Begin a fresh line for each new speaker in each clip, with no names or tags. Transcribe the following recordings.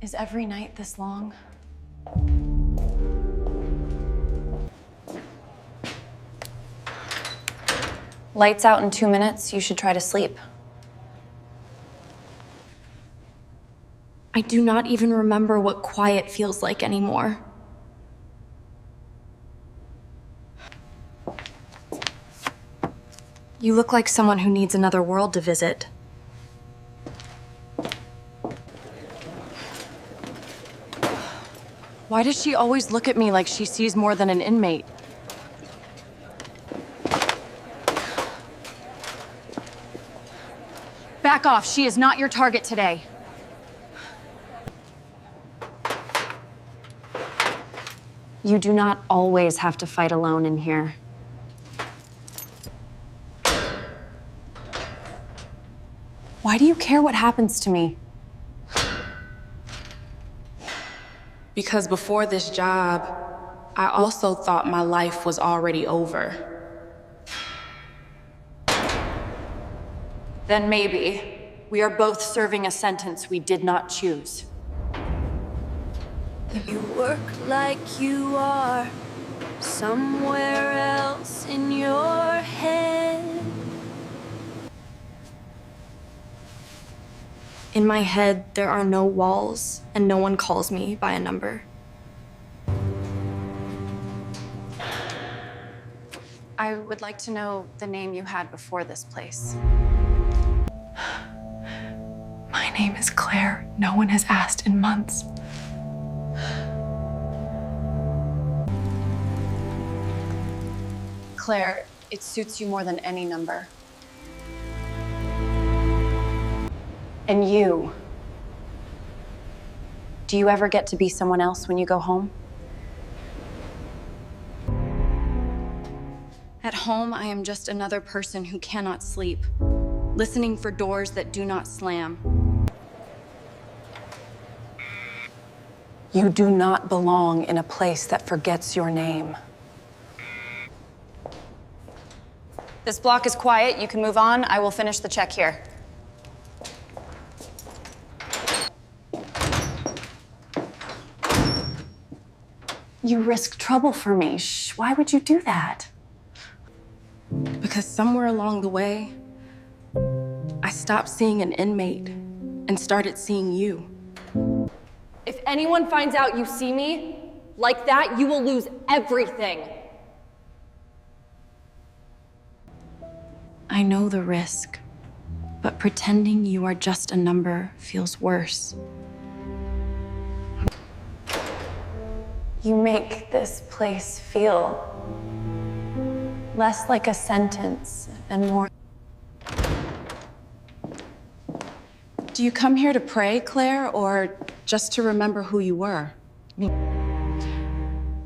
Is every night this long? Lights out in 2 minutes. You should try to sleep. I do not even remember what quiet feels like anymore. You look like someone who needs another world to visit. Why does she always look at me like she sees more than an inmate? Back off. She is not your target today. You do not always have to fight alone in here. Why do you care what happens to me?
Because before this job, I also thought my life was already over.
Then maybe we are both serving a sentence we did not choose.
You work like you are somewhere else in your head.
In my head, there are no walls, and no one calls me by a number. I would like to know the name you had before this place. My name is Claire. No one has asked in months. Claire, it suits you more than any number. And you. Do you ever get to be someone else when you go home? At home, I am just another person who cannot sleep, listening for doors that do not slam. You do not belong in a place that forgets your name. This block is quiet. You can move on. I will finish the check here. You risk trouble for me. Shh, why would you do that?
Because somewhere along the way, I stopped seeing an inmate and started seeing you.
If anyone finds out you see me like that, you will lose everything. I know the risk, but pretending you are just a number feels worse. You make this place feel less like a sentence and more.
Do you come here to pray, Claire, or just to remember who you were?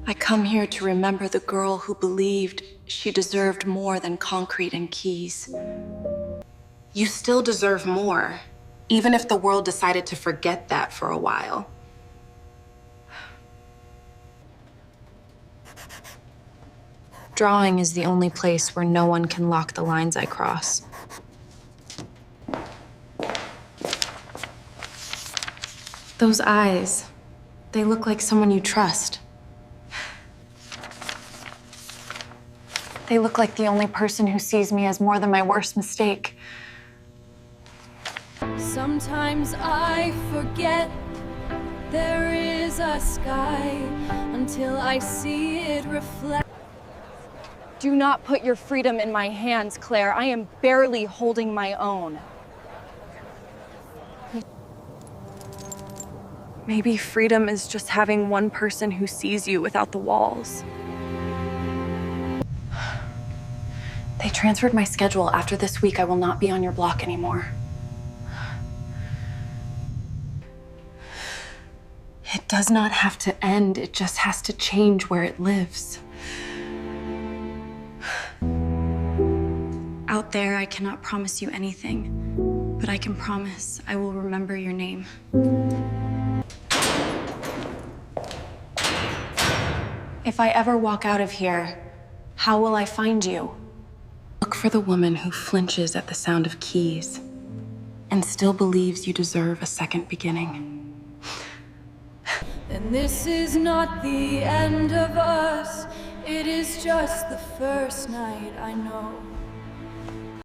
I come here to remember the girl who believed she deserved more than concrete and keys.
You still deserve more, even if the world decided to forget that for a while.
Drawing is the only place where no one can lock the lines I cross. Those eyes, they look like someone you trust. They look like the only person who sees me as more than my worst mistake.
Sometimes I forget there is a sky until I see it reflect.
Do not put your freedom in my hands, Claire. I am barely holding my own. Maybe freedom is just having one person who sees you without the walls. They transferred my schedule. After this week, I will not be on your block anymore. It does not have to end. It just has to change where it lives. Out there, I cannot promise you anything, but I can promise I will remember your name. If I ever walk out of here, how will I find you?
Look for the woman who flinches at the sound of keys and still believes you deserve a second beginning.
then this is not the end of us. It is just the first night, I know.